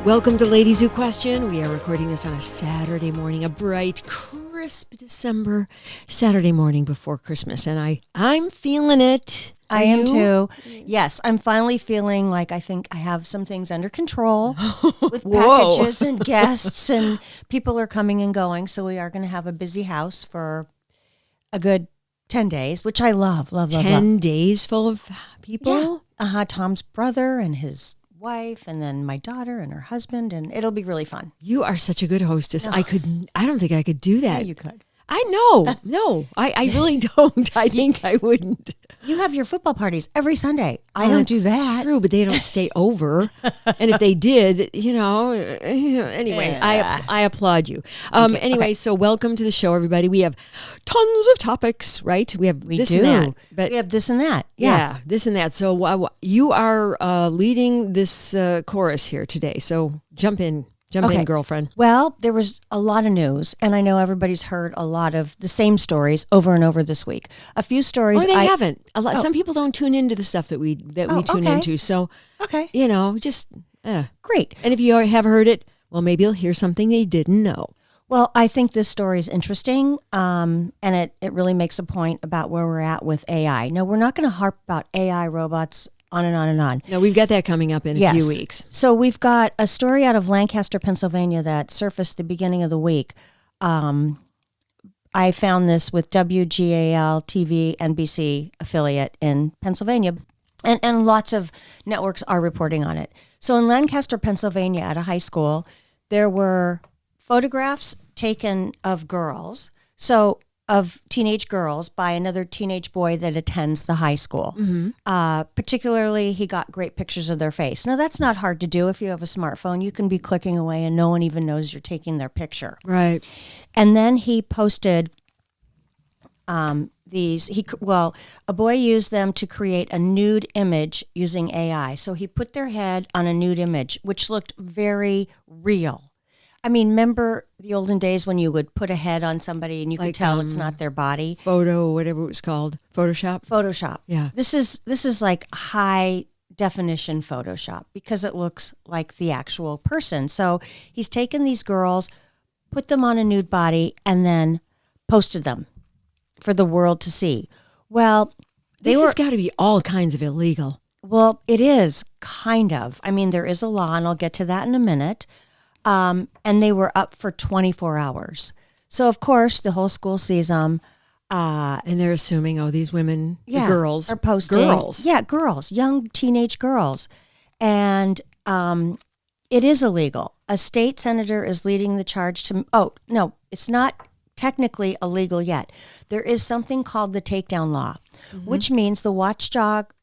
Welcome to Ladies Who Question. We are recording this on a Saturday morning, a bright, crisp December Saturday morning before Christmas, and I'm feeling it. I am too. Yes, I'm finally feeling like I think I have some things under control with packages and guests, and people are coming and going. So we are going to have a busy house for a good 10 days, which I love. 10 days full of people? Yeah. Tom's brother and his wife, and then my daughter and her husband, and it'll be really fun. You are such a good hostess. No. I don't think I could do that. Yeah, you could. I know. No, I really don't. I think I wouldn't. You have your football parties every Sunday. I don't do that. True, but they don't stay over. And if they did, anyway, yeah. I applaud you. Anyway, So welcome to the show, everybody. We have tons of topics, right? We have this and that. But we have this and that. Yeah, this and that. So you are leading this chorus here today. So jump in. Jump in, girlfriend. Well, there was a lot of news, and I know everybody's heard a lot of the same stories over and over this week. A few stories. Or they haven't. Some people don't tune into the stuff that we tune into. So, just great. And if you have heard it, well, maybe you'll hear something they didn't know. Well, I think this story is interesting, and it really makes a point about where we're at with AI. No, we're not going to harp about AI robots on and on and on. No, we've got that coming up in a few weeks. So we've got a story out of Lancaster, Pennsylvania that surfaced the beginning of the week. I found this with WGAL TV NBC affiliate in Pennsylvania, and lots of networks are reporting on it. So in Lancaster, Pennsylvania, at a high school, there were photographs taken of girls. Of teenage girls by another teenage boy that attends the high school. Mm-hmm. Particularly, he got great pictures of their face. Now, that's not hard to do if you have a smartphone. You can be clicking away and no one even knows you're taking their picture. Right. And then he posted a boy used them to create a nude image using AI. So he put their head on a nude image, which looked very real. I mean, remember the olden days when you would put a head on somebody and you could tell it's not their body? Whatever it was called. Photoshop? Yeah. This is like high definition Photoshop because it looks like the actual person. So he's taken these girls, put them on a nude body, and then posted them for the world to see. Well, this has got to be all kinds of illegal. Well, it is kind of. I mean, there is a law, and I'll get to that in a minute. And they were up for 24 hours. So, of course, the whole school sees them. And they're assuming, these women, the girls. Are posting. Girls. Yeah, girls, young teenage girls. And it is illegal. A state senator is leading the charge to... Oh, no, it's not technically illegal yet. There is something called the takedown law, which means the watchdogs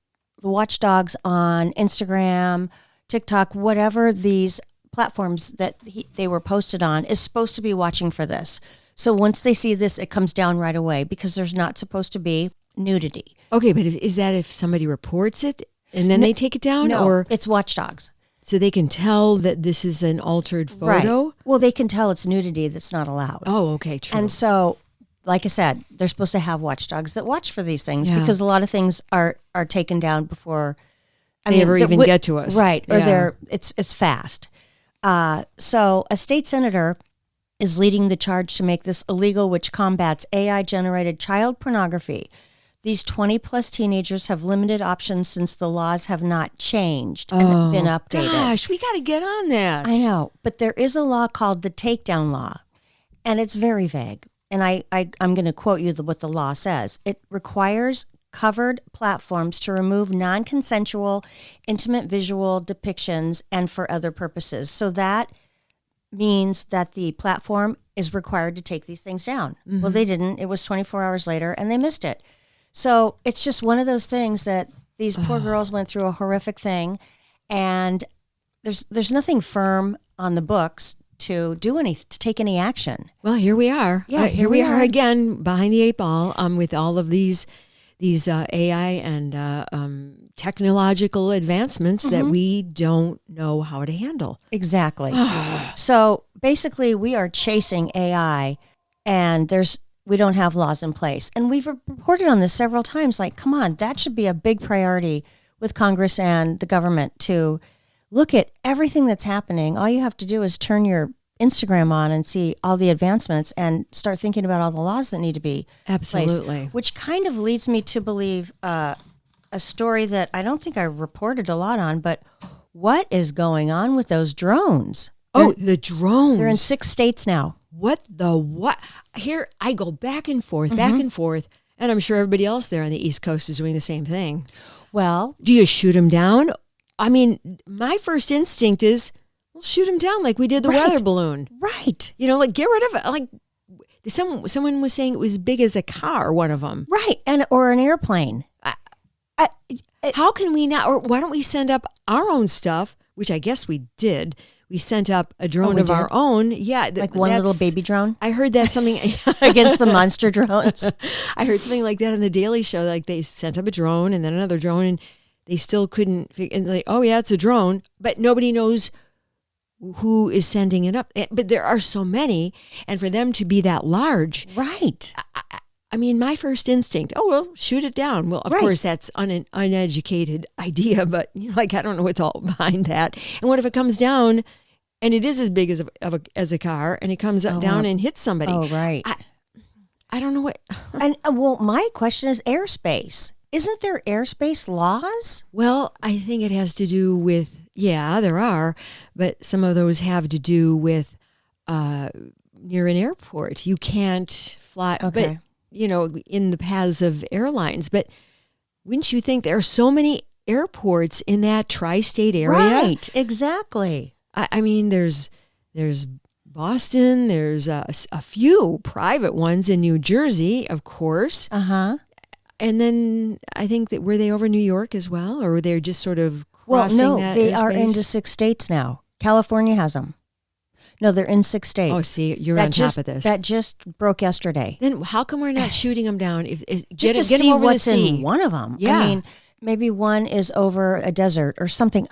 on Instagram, TikTok, whatever these platforms that they were posted on is supposed to be watching for this. So once they see this, it comes down right away because there's not supposed to be nudity. Okay, but is that if somebody reports it and then they take it down? No, or it's watchdogs. So they can tell that this is an altered photo? Right. Well, they can tell it's nudity that's not allowed. Oh, okay, true. And so, like I said, they're supposed to have watchdogs that watch for these things because a lot of things are taken down before they ever even get to us. Right, or it's fast. So a state senator is leading the charge to make this illegal, which combats AI-generated child pornography. These 20-plus teenagers have limited options since the laws have not changed and been updated. Gosh, we got to get on that. I know, but there is a law called the takedown law, and it's very vague. And I'm going to quote you what the law says. It requires covered platforms to remove non-consensual, intimate visual depictions and for other purposes. So that means that the platform is required to take these things down. Mm-hmm. Well, they didn't. It was 24 hours later, and they missed it. So it's just one of those things that these poor girls went through a horrific thing, and there's nothing firm on the books to take any action. Well, here we are. Yeah, here we are again behind the eight ball with all of these AI and technological advancements that we don't know how to handle. Exactly. So basically, we are chasing AI, and we don't have laws in place. And we've reported on this several times. Like, come on, that should be a big priority with Congress and the government to look at everything that's happening. All you have to do is turn your Instagram on and see all the advancements and start thinking about all the laws that need to be Absolutely. placed, which kind of leads me to believe a story that I don't think I reported a lot on, but what is going on with those drones? Oh, the drones. They're in 6 states now. What? Here, I go back and forth, Mm-hmm. and I'm sure everybody else there on the East Coast is doing the same thing. Well, Do you shoot them down? I mean, my first instinct is, well, shoot them down like we did the Right. weather balloon. right. You know, like get rid of it. Like someone was saying it was big as a car, one of them. Right. Or an airplane. How can we not, or why don't we send up our own stuff, which I guess we did. We sent up a drone we of our did? own. Yeah. Like one little that's- baby drone I heard that something against the monster drones. I heard something like that on the Daily Show. Like they sent up a drone and then another drone, and they still couldn't figure. And like, oh yeah, it's a drone, but nobody knows who is sending it up. But there are so many, and for them to be that large, Right. I mean, my first instinct, oh well, shoot it down. Well, of Right. course, that's an uneducated idea, but you know, like I don't know what's all behind that. And what if it comes down, and it is as big as a car, and it comes up down and hits somebody? Oh, right. I don't know what. And well, my question is airspace. Isn't there airspace laws? Well, I think it has to do with, yeah, there are, but some of those have to do with near an airport. You can't fly, Okay. but, you know, in the paths of airlines. But wouldn't you think there are so many airports in that tri-state area? Right. Exactly. I mean, there's Boston, there's a few private ones in New Jersey, of course. Uh-huh. And then I think that were they over New York as well, or were they just sort of Well, crossing no, that they are airspace? into 6 states now. California has them. No, they're in 6 states. Oh, see, you're on top of this. That just broke yesterday. Then how come we're not shooting them down? If Just get to them see over what's the sea. in one of them. Yeah. I mean, maybe one is over a desert or something.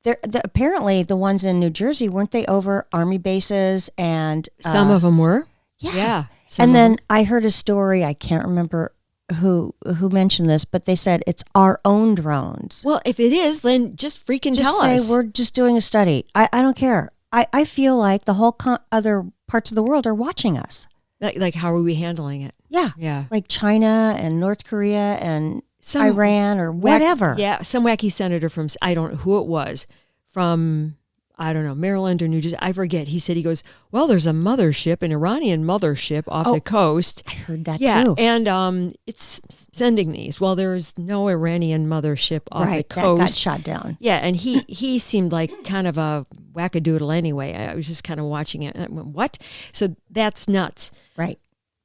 Apparently, the ones in New Jersey, weren't they over Army bases and Some of them were. Yeah. some And of then them. I heard a story. I can't remember who mentioned this, but they said it's our own drones. Well, if it is, then just freaking Just tell say us. we're just doing a study. I don't care. I feel like the whole other parts of the world are watching us. Like, how are we handling it? Yeah. Yeah. Like China and North Korea and Iran or whatever. Yeah, some wacky senator from, I don't know who it was, from, I don't know, Maryland or New Jersey. I forget. He said, he goes, well, there's a mothership, an Iranian mothership off the coast. I heard that Yeah, too. and it's sending these. Well, there's no Iranian mothership off the Right. That coast. got shot down. Yeah, and he seemed like kind of a wackadoodle anyway. I was just kind of watching it. I went, what? So that's nuts. Right.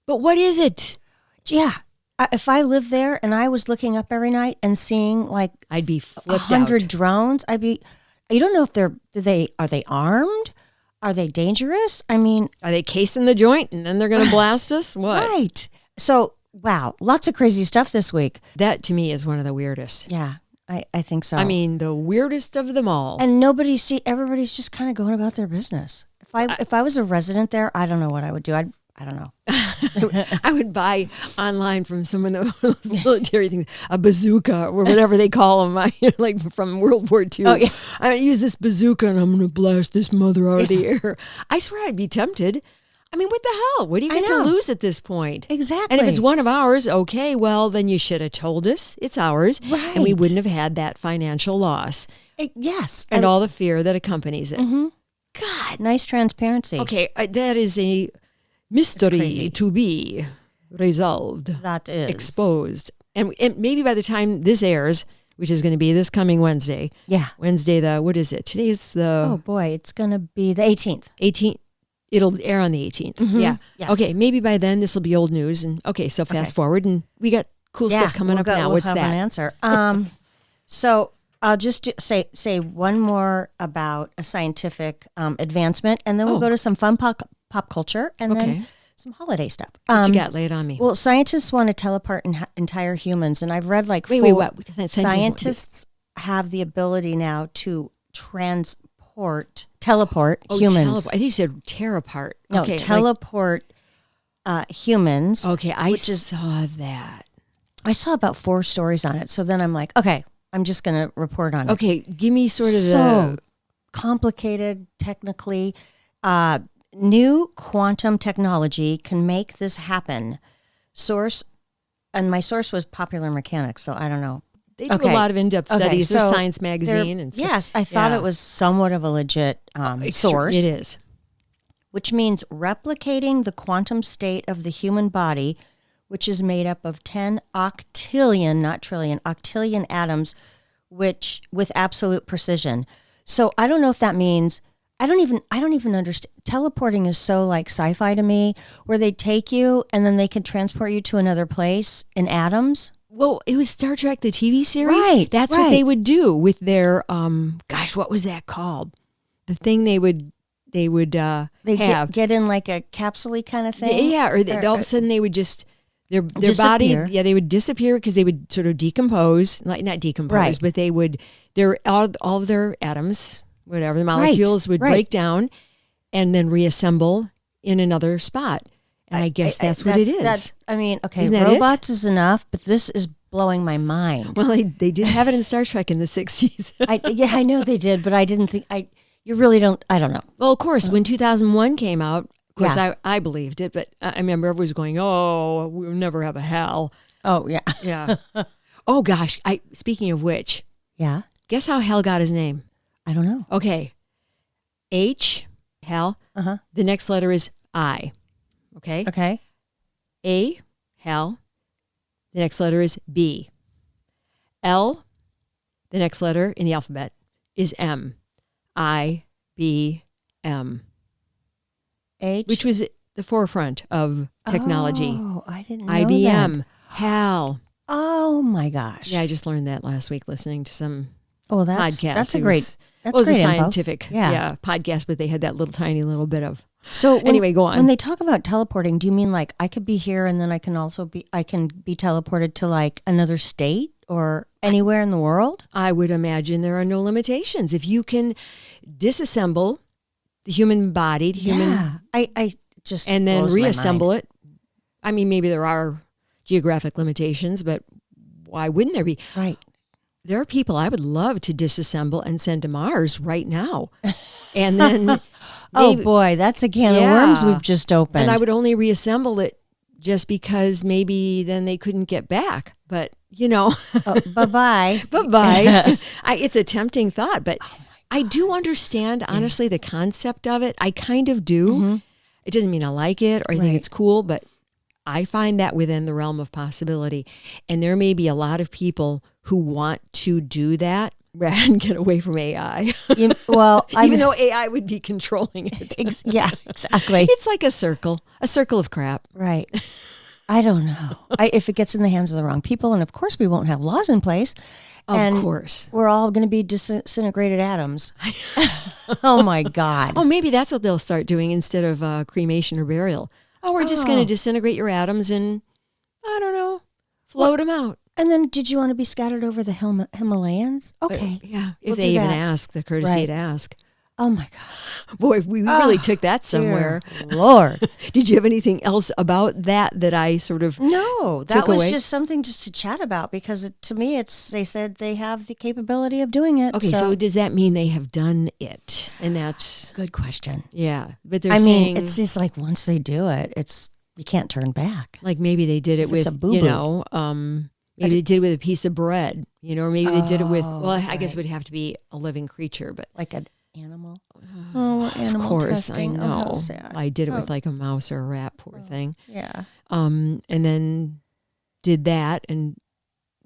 But what is it? Yeah. If I lived there and I was looking up every night and seeing like I'd be flipped 100 out. drones, I'd be. You don't know if are they armed? Are they dangerous? I mean, Are they casing the joint and then they're going to blast us? What? right. So, wow, lots of crazy stuff this week. That to me is one of the weirdest. Yeah, I think so. I mean, the weirdest of them all. and everybody's just kind of going about their business. If I was a resident there, I don't know what I would do. I don't know. I would buy online from someone that was military things, a bazooka or whatever they call them, like from World War II. Oh, yeah. I use this bazooka and I'm going to blast this mother out of the air. I swear I'd be tempted. I mean, what the hell? What do you I get to know. lose at this point? Exactly. And if it's one of ours, okay, well, then you should have told us it's ours. And we Right. wouldn't have had that financial loss Yes. and all the fear that accompanies it. Mm-hmm. God. Nice transparency. Okay, that is a mystery crazy. to be resolved. That is. Exposed. And maybe by the time this airs, which is going to be this coming Wednesday, Yeah. what is it? Today's the Oh, boy. It's going to be the 18th. 18th. It'll air on the 18th. Yeah. Yes. Okay, maybe by then this will be old news. And okay, so fast forward and we got cool stuff coming up now. We'll What's have that? an answer. So I'll just say one more about a scientific advancement, and then we'll go to some fun pop culture, and Okay. then some holiday stuff. What you got? Lay it on me. Well, scientists want to teleport entire humans, and I've read like wait, what? Scientists have the ability now to teleport humans. I think you said tear apart. No, Okay, teleport humans. okay, I which is- saw that. I saw about 4 stories on it. So then I'm like, okay, I'm just going to report on it. Okay, give me sort of So complicated, technically. New quantum technology can make this happen. And my source was Popular Mechanics, so I don't know. They do a lot of in-depth studies. There's Science Magazine and stuff. Yes, I thought it was somewhat of a legit source. It is. Which means replicating the quantum state of the human body, which is made up of 10 octillion, not trillion, octillion atoms, which with absolute precision. So I don't know if that means, I don't even understand. Teleporting is so like sci-fi to me, where they take you and then they can transport you to another place in atoms. Well, it was Star Trek, the TV series. Right. That's what they would do with their, what was that called? The thing they would have. Get in like a capsule kind of thing? Or all of a sudden they would just, their body, they would disappear because they would sort of decompose, like not decompose, but they would, all of their atoms, whatever, the molecules would break down and then reassemble in another spot. And I guess that's what it is. Robots is enough, but this is blowing my mind. Well, they did have it in Star Trek in the 60s. I know they did, but I didn't think, you really don't, I don't know. Well, of course, when 2001 came out, of course, I believed it, but I remember everyone was going, oh, we'll never have a hell. Oh, yeah. Yeah. Oh, gosh. Speaking of which. Yeah. Guess how hell got his name? I don't know. Okay. H, hell. Uh-huh. The next letter is I. Okay? Okay. A, hell. The next letter is B. L, the next letter in the alphabet is M. I, B, M. H? Which was the forefront of technology. Oh, I didn't know IBM, that. HAL. Oh, my gosh. Yeah, I just learned that last week listening to some podcast. That's great it was a info. scientific podcast, but they had that tiny little bit of. So anyway, go on. When they talk about teleporting, do you mean like I could be here and then I can be teleported to like another state or anywhere in the world? I would imagine there are no limitations. If you can disassemble the human body, I just and then reassemble it. I mean, maybe there are geographic limitations, but why wouldn't there be? Right. There are people I would love to disassemble and send to Mars right now. And then oh boy, that's a can of worms we've just opened. And I would only reassemble it just because maybe then they couldn't get back. But, bye-bye. Bye-bye. It's a tempting thought, but I do understand, honestly, the concept of it. I kind of do. Mm-hmm. It doesn't mean I like it or I think it's cool, but I find that within the realm of possibility. And there may be a lot of people who want to do that rather than get away from AI. Even though AI would be controlling it. Yeah, exactly. It's like a circle of crap. Right. I don't know. If it gets in the hands of the wrong people, and of course we won't have laws in place. Of course. We're all going to be disintegrated atoms. Oh, my God. Oh, maybe that's what they'll start doing instead of cremation or burial. Oh, we're just going to disintegrate your atoms and, I don't know, float them out. And then did you want to be scattered over the Himalayas? Okay. If they even ask, the courtesy to ask. Oh, my God. Boy, we really took that somewhere. Lord. Did you have anything else about that I sort of No, that was away? Just something just to chat about because to me, they said they have the capability of doing it. Okay, so does that mean they have done it? And that's... Good question. Yeah, but they're saying... it's just like once they do it, you can't turn back. Like maybe they did it with, maybe they did it with a piece of bread, or maybe they did it with, I guess it would have to be a living creature, but... Like an animal? Animal of course, testing. I know. how sad. I did it with like a mouse or a rat, poor thing. Yeah. And then did that,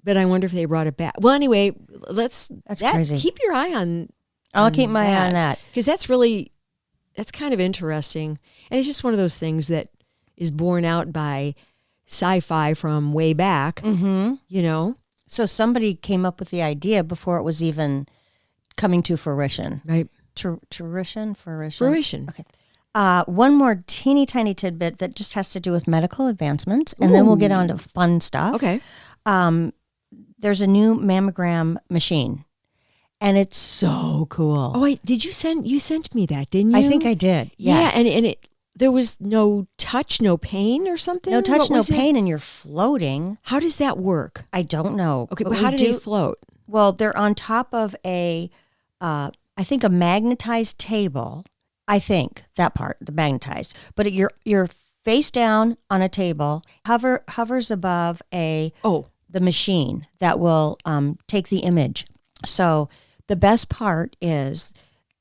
but I wonder if they brought it back. Well, anyway, That's crazy. Keep your eye on. I'll keep my eye on that because that's kind of interesting, and it's just one of those things that is borne out by sci-fi from way back. Mm-hmm. So somebody came up with the idea before it was even coming to fruition, right? Fruition. Okay. One more teeny tiny tidbit that just has to do with medical advancements, and then we'll get on to fun stuff. Okay. There's a new mammogram machine, and it's so cool. Oh, wait, you sent me that, didn't you? I think I did. Yes. Yeah, and there was no touch, no pain or something? No touch, no pain, and you're floating. How does that work? I don't know. Okay, but how do they float? Well, they're on top of I think a magnetized table. I think that part, the magnetized. But you're face down on a table, hovers above the machine that will take the image. So the best part is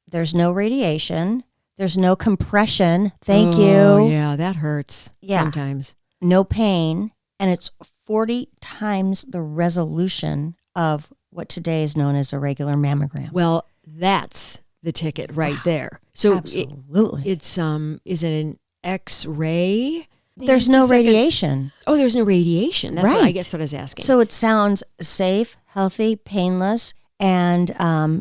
there's no radiation, there's no compression. Thank you. Oh, yeah, that hurts sometimes. No pain, and it's 40 times the resolution of what today is known as a regular mammogram. Well, that's the ticket right there. So absolutely. It's is it an X-ray? There's no radiation. Oh, there's no radiation. That's right. what I was asking. So it sounds safe, healthy, painless, and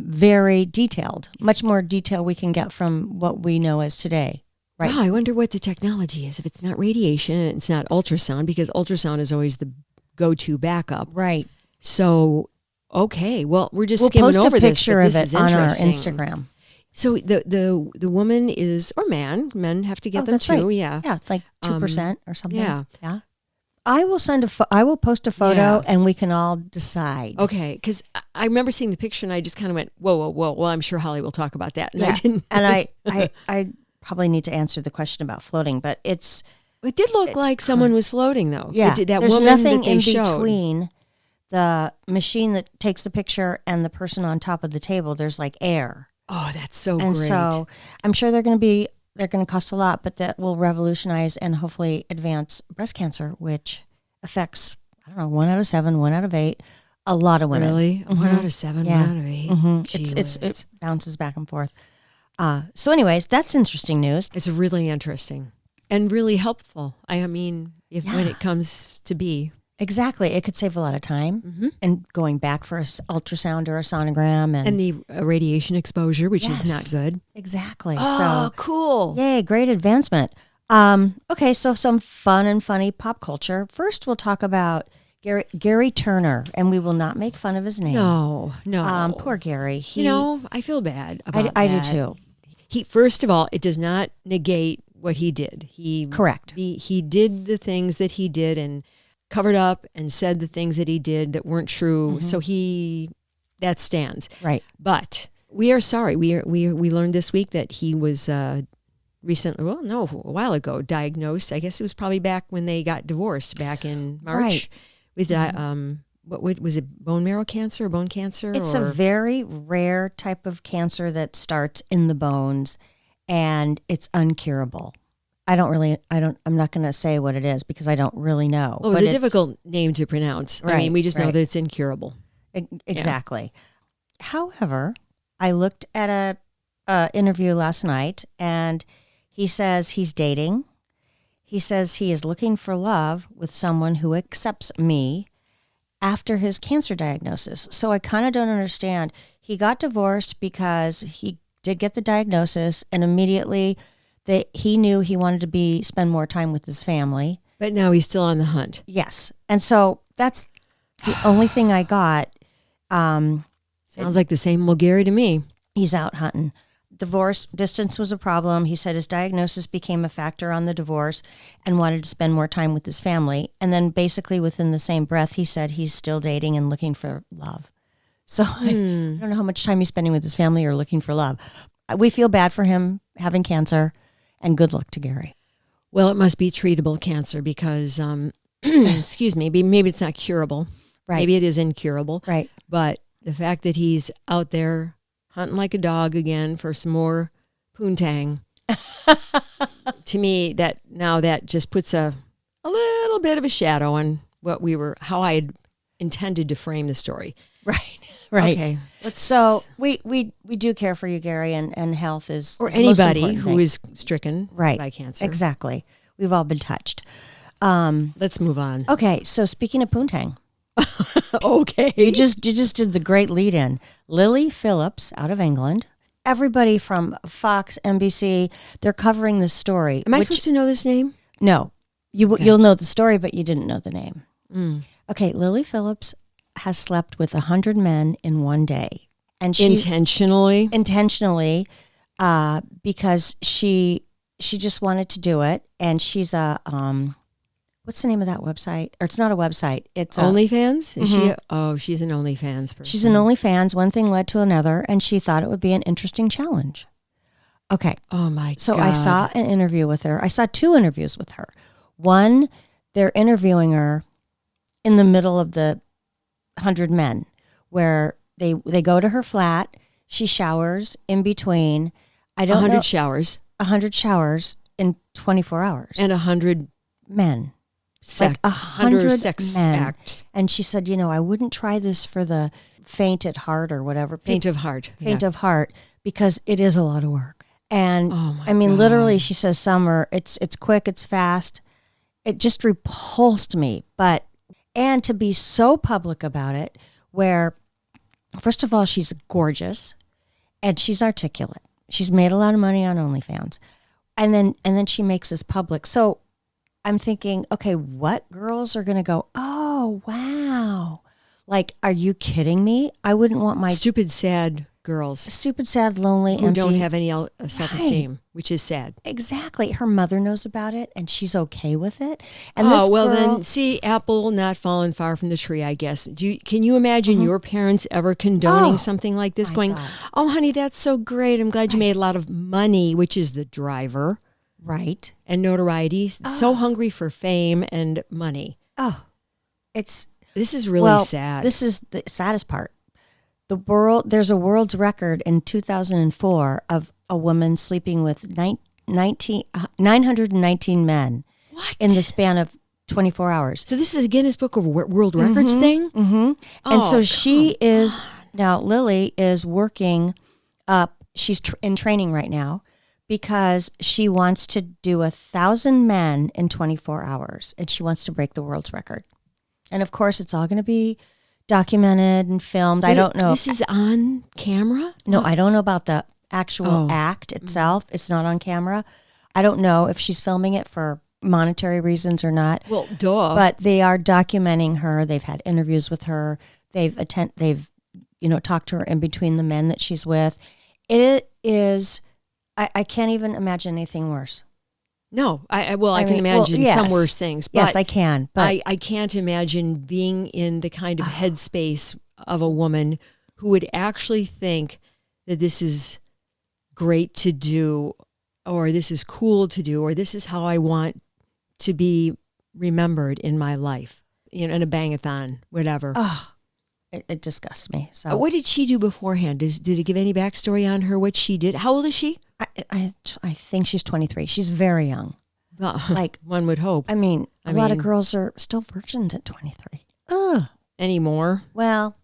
very detailed. Much more detail we can get from what we know as today. Right. Wow, I wonder what the technology is. If it's not radiation and it's not ultrasound, because ultrasound is always the go-to backup. Right. So, okay. Well, we're just skimming over this. We'll post a picture of it on our Instagram. So the woman is, or men have to get them too. Right. Yeah. Yeah, like 2% or something. Yeah. Yeah. I will I will post a photo and we can all decide. Okay, because I remember seeing the picture and I just kind of went, whoa. Well, I'm sure Holly will talk about that. And I didn't. And I probably need to answer the question about floating, but it did look like someone was floating, though. Yeah, there's woman nothing that they in showed. between the machine that takes the picture and the person on top of the table. There's like air. Oh, that's so and great. So I'm sure they're going to cost a lot, but that will revolutionize and hopefully advance breast cancer, which affects, 1 out of 7, 1 out of 8, a lot of women. Really? Mm-hmm. 1 out of 7, 1 out of 8. Mm-hmm. It bounces back and forth. So anyways, that's interesting news. It's really interesting and really helpful. I mean, when it comes to be. Exactly. It could save a lot of time and going back for an ultrasound or a sonogram. And the radiation exposure, which is not good. Exactly. Oh, cool. Yay, great advancement. Okay, so some fun and funny pop culture. First, we'll talk about Gerry Turner, and we will not make fun of his name. No. Poor Gary. I feel bad about that. I do too. First of all, it does not negate what he did. Correct. He did the things that he did and covered up and said the things that he did that weren't true. So that stands. Right. But we are sorry. We learned this week that he was recently, a while ago, diagnosed. I guess it was probably back when they got divorced back in March with what was it, bone marrow cancer or bone cancer? It's a very rare type of cancer that starts in the bones and it's uncurable. I'm not going to say what it is because I don't really know. Well, it was a difficult name to pronounce. Right, I mean, we just know that it's incurable. Exactly. Yeah. However, I looked at a interview last night and he says he's dating. He says he is looking for love with someone who accepts me after his cancer diagnosis. So I kind of don't understand. He got divorced because he did get the diagnosis and immediately he knew he wanted to spend more time with his family. But now he's still on the hunt. Yes. And so that's the only thing I got. Sounds like the same old Gary to me. He's out hunting. Divorce, distance was a problem. He said his diagnosis became a factor on the divorce and wanted to spend more time with his family. And then basically within the same breath, he said he's still dating and looking for love. So I don't know how much time he's spending with his family or looking for love. We feel bad for him having cancer. And good luck to Gary. Well, it must be treatable cancer because, excuse me, maybe it's not curable. Right. Maybe it is incurable. Right. But the fact that he's out there hunting like a dog again for some more poontang, to me, that just puts a little bit of a shadow on how I had intended to frame the story. Right. Right. Okay. So we do care for you, Gary, and health is or the most anybody important who thing. is stricken by cancer. Exactly. We've all been touched. Let's move on. Okay. So speaking of poontang, okay, you just did the great lead in. Lily Phillips out of England. Everybody from Fox, NBC, they're covering this story. Am I supposed to know this name? No, you'll know the story, but you didn't know the name. Okay, Lily Phillips has slept with 100 men in one day. And she intentionally, because she just wanted to do it. And she's a what's the name of that website? Or it's not a website. It's OnlyFans? Is she? She's an OnlyFans person. She's an OnlyFans. One thing led to another, and she thought it would be an interesting challenge. Okay. Oh my God. So I saw an interview with her. I saw 2 interviews with her. One, they're interviewing her in the middle of the 100 men, where they go to her flat. She showers in between. I don't know. 100 showers. 100 showers in 24 hours. And 100 men. Sex. Like 100 sex men. acts. And she said, I wouldn't try this for the faint at heart or whatever. Faint of heart. Faint of heart, because it is a lot of work. And God. literally, she says, Summer, it's quick, it's fast. It just repulsed me. And to be so public about it, where, first of all, she's gorgeous and she's articulate. She's made a lot of money on OnlyFans. And then she makes this public. So I'm thinking, okay, what girls are going to go, oh, wow. Like, are you kidding me? I wouldn't want my stupid, sad girls. Stupid, sad, lonely, who empty. don't have any self-esteem, which is sad. Exactly. Her mother knows about it, and she's okay with it. And then see, apple not fallen far from the tree, I guess. Can you imagine your parents ever condoning something like this? Going, God. Oh, honey, that's so great. I'm glad you made a lot of money, which is the driver. Right. And notoriety. So hungry for fame and money. This is really sad. This is the saddest part. There's a world's record in 2004 of a woman sleeping with 919 men. What? In the span of 24 hours. So this is a Guinness Book of World Records thing? Mm-hmm. And so she is, now Lily is working up, she's in training right now, because she wants to do 1,000 men in 24 hours, and she wants to break the world's record. And of course, it's all going to be documented and filmed. So I don't know. This is on camera? No, I don't know about the actual act itself. It's not on camera. I don't know if she's filming it for monetary reasons or not. Well, duh. But they are documenting her. They've had interviews with her. They've talked to her in between the men that she's with. It is. I can't even imagine anything worse. No, I can imagine some worse things. But yes, I can. But I can't imagine being in the kind of headspace of a woman who would actually think that this is great to do, or this is cool to do, or this is how I want to be remembered in my life, in a bang-a-thon, whatever. It disgusts me. So what did she do beforehand? Did it give any backstory on her, what she did? How old is she? I think she's 23. She's very young. Like one would hope. I mean, a lot of girls are still virgins at 23. Anymore? Well,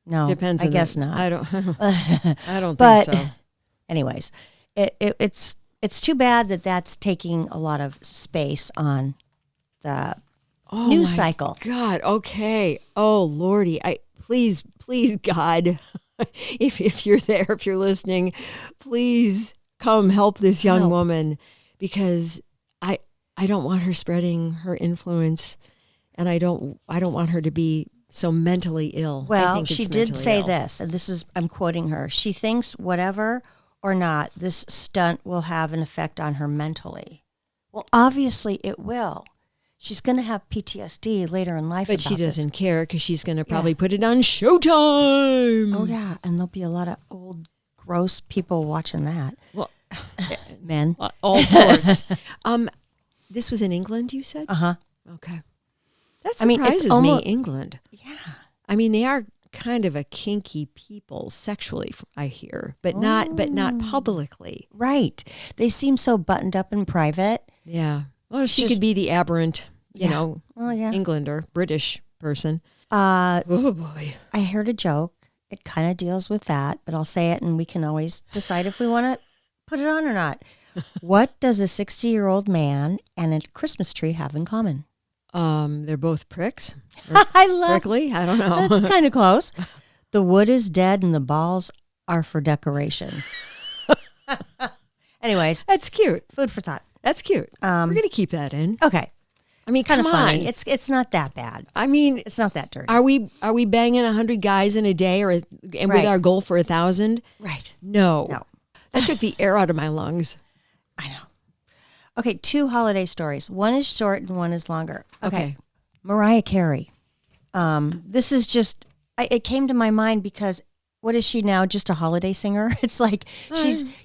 no. Depends. I guess not. I don't think so. Anyways, it's too bad that that's taking a lot of space on the news cycle. God. Okay. Oh Lordy. Please, God, if you're there, if you're listening, please come help this young woman, because I don't want her spreading her influence, and I don't want her to be so mentally ill. Well, she did say this, and I'm quoting her. She thinks whatever or not, this stunt will have an effect on her mentally. Well, obviously it will. She's going to have PTSD later in life. But she doesn't care, because she's going to probably put it on Showtime. Oh, yeah. And there'll be a lot of old, gross people watching that. Well, men. All sorts. This was in England, you said? Uh-huh. Okay. That surprises me, England. Yeah. I mean, they are kind of a kinky people sexually, I hear, but not publicly. Right. They seem so buttoned up in private. Yeah. Well, she could be the aberrant, Englander, British person. Oh, boy. I heard a joke. It kind of deals with that, but I'll say it, and we can always decide if we want to put it on or not. What does a 60-year-old man and a Christmas tree have in common? They're both pricks. Prickly? I don't know. That's kind of close. The wood is dead and the balls are for decoration. Anyways. That's cute. Food for thought. That's cute. We're going to keep that in. Okay. I mean, kind of funny. on. It's not that bad. I mean, it's not that dirty. Are we banging 100 guys in a day, with our goal for 1,000? Right. No. That took the air out of my lungs. I know. Okay, 2 holiday stories. One is short and one is longer. Okay. Mariah Carey. This is just, it came to my mind because what is she now? Just a holiday singer? It's like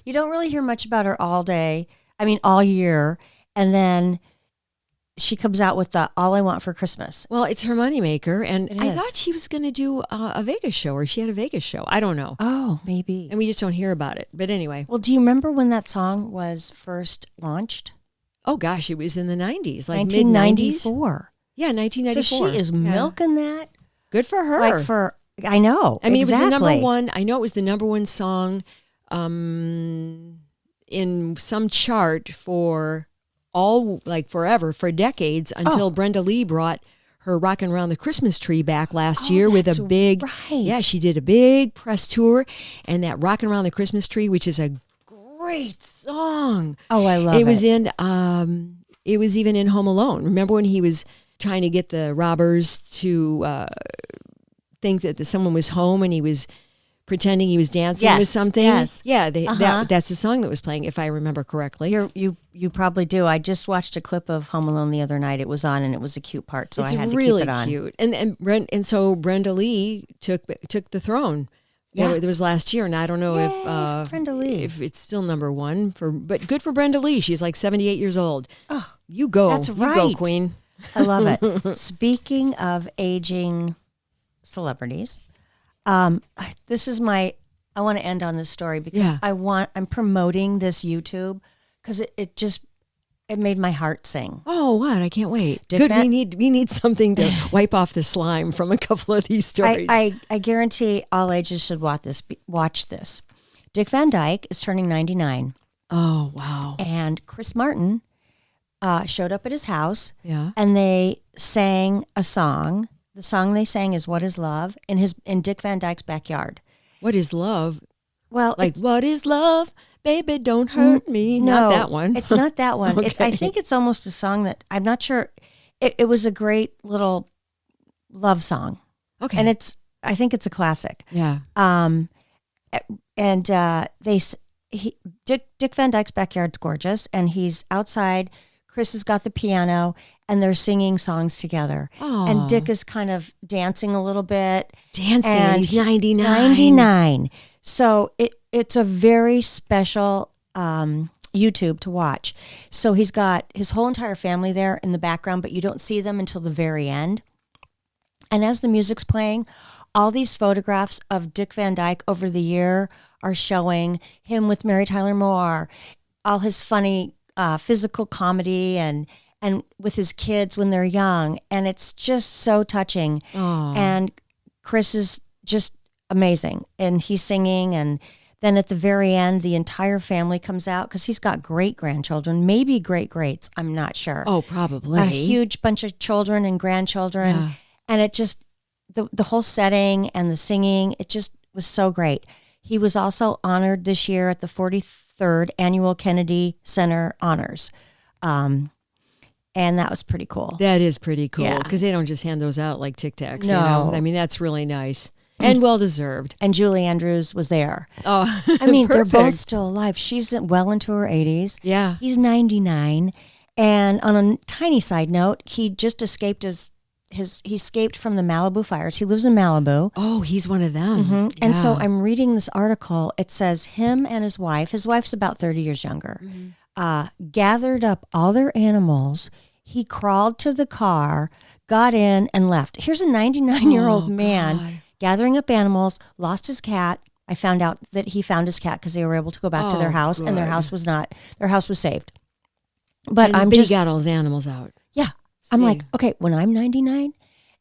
you don't really hear much about her all year. And then she comes out with the All I Want for Christmas. Well, it's her moneymaker. And I thought she was going to do a Vegas show, or she had a Vegas show. I don't know. Oh, maybe. And we just don't hear about it. But anyway. Well, do you remember when that song was first launched? Oh, gosh, it was in the 90s, like 1994. Yeah, 1994. So she is milking that. Good for her. I know. I mean, exactly. It was the number one. I know it was the number one song in some chart for forever, for decades, until Brenda Lee brought her Rockin' Around the Christmas Tree back last year with a big, she did a big press tour, and that Rockin' Around the Christmas Tree, which is a great song. Oh, I love it. It was even in Home Alone. Remember when he was trying to get the robbers to think that someone was home, and he was pretending he was dancing with something? Yes. Yeah, that's the song that was playing, if I remember correctly. You probably do. I just watched a clip of Home Alone the other night. It was on, and it was a cute part, so I had to really keep it on. Cute. And so Brenda Lee took the throne. Yeah, it was last year, and I don't know if Brenda Lee, if it's still number one but good for Brenda Lee. She's like 78 years old. Oh, you go, that's right. You go, Queen. I love it. Speaking of aging celebrities, this is I want to end on this story because I'm promoting this YouTube because it made my heart sing. Oh, what? I can't wait. Good. We need something to wipe off the slime from a couple of these stories. I guarantee all ages should watch this. Dick VanDyke is turning 99. Oh, wow. And Chris Martin showed up at his house. Yeah. And they sang a song. The song they sang is "What Is Love" in Dick VanDyke's backyard. What is love? Well, what is love? Baby, don't hurt me. No, not that one. It's not that one. Okay. I think it's almost a song that I'm not sure. It was a great little love song. Okay. And I think it's a classic. Yeah. And Dick VanDyke's backyard's gorgeous, and he's outside. Chris has got the piano, and they're singing songs together. Aww. And Dick is kind of dancing a little bit. And he's 99. 99. So it's a very special YouTube to watch. So he's got his whole entire family there in the background, but you don't see them until the very end. And as the music's playing, all these photographs of Dick VanDyke over the year are showing him with Mary Tyler Moore, all his funny physical comedy and with his kids when they're young. And it's just so touching. Aww. And Chris is just amazing. And he's singing. And then at the very end, the entire family comes out because he's got great-grandchildren, maybe great-greats. I'm not sure. Oh, probably. A huge bunch of children and grandchildren. Yeah. And it just, the whole setting and the singing, it just was so great. He was also honored this year at the 43rd Annual Kennedy Center Honors. And that was pretty cool. That is pretty cool because they don't just hand those out like Tic Tacs. No. You know? I mean, that's really nice and well-deserved. And Julie Andrews was there. Oh, I mean, perfect. They're both still alive. She's well into her 80s. Yeah. He's 99. And on a tiny side note, he just escaped he escaped from the Malibu fires. He lives in Malibu. Oh, he's one of them. Mm-hmm. Yeah. And so I'm reading this article. It says him and his wife's about 30 years younger, gathered up all their animals. He crawled to the car, got in, and left. Here's a 99-year-old man gathering up animals, lost his cat. I found out that he found his cat because they were able to go back to their house, and their house was saved. But he got all his animals out. Yeah. I'm like, okay, when I'm 99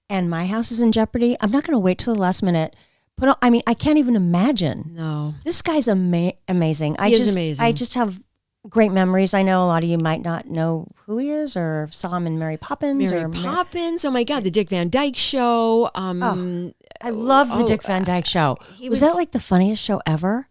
and my house is in jeopardy, I'm not going to wait till the last minute. I can't even imagine. No. This guy's amazing. He is amazing. I just have great memories. I know a lot of you might not know who he is or saw him in Mary Poppins. Oh my God, the Dick VanDyke Show. I love the Dick VanDyke Show. Was that like the funniest show ever?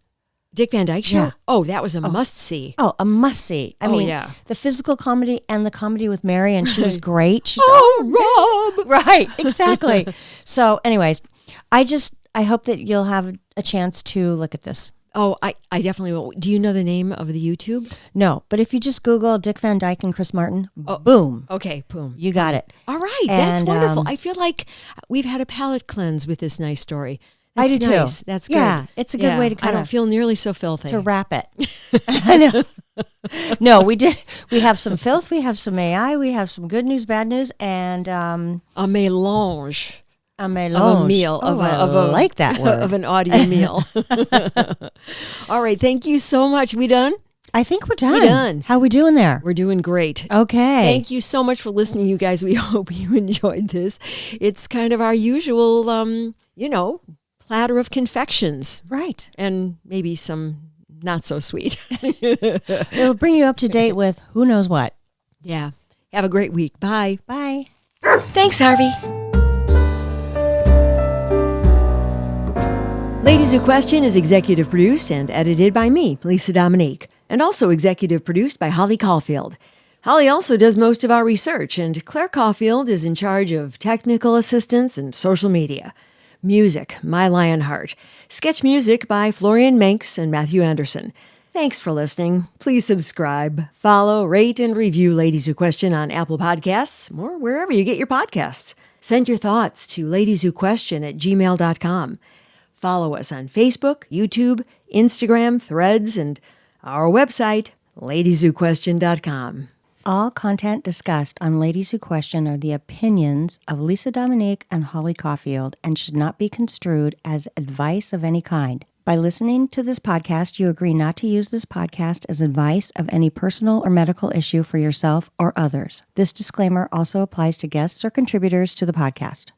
Dick VanDyke Show? Yeah. Oh, that was a must-see. Oh, a must-see. I mean, the physical comedy and the comedy with Mary, and she was great. Rob! Right, exactly. So anyways, I hope that you'll have a chance to look at this. Oh, I definitely will. Do you know the name of the YouTube? No, but if you just Google Dick VanDyke and Chris Martin, boom. Okay, boom. You got it. All right, that's And, wonderful. I feel like we've had a palate cleanse with this nice story. I That's do nice. too. That's good. Yeah, it's a good way to I kind don't of feel nearly so filthy. to wrap it. I know. No, we did. We have some filth. We have some AI. We have some good news, bad news, and a mélange. a melange. Of a meal. Oh, of I a like that word. Of an audio meal. All right. Thank you so much. We done? I think we're done. We're done. How we doing there? We're doing great. Okay. Thank you so much for listening, you guys. We hope you enjoyed this. It's kind of our usual, platter of confections. Right. And maybe some not so sweet. It'll bring you up to date with who knows what. Yeah. Have a great week. Bye. Bye. Thanks, Harvey. Ladies Who Question is executive produced and edited by me, Lisa Dominique, and also executive produced by Holly Caulfield. Holly also does most of our research, and Claire Caulfield is in charge of technical assistance and social media. Music, My Lionheart. Sketch music by Florian Manx and Matthew Anderson. Thanks for listening. Please subscribe, follow, rate, and review Ladies Who Question on Apple Podcasts or wherever you get your podcasts. Send your thoughts to ladieswhoquestion@gmail.com. Follow us on Facebook, YouTube, Instagram, Threads, and our website, ladieswhoquestion.com. All content discussed on Ladies Who Question are the opinions of Lisa Dominique and Holly Caulfield and should not be construed as advice of any kind. By listening to this podcast, you agree not to use this podcast as advice of any personal or medical issue for yourself or others. This disclaimer also applies to guests or contributors to the podcast.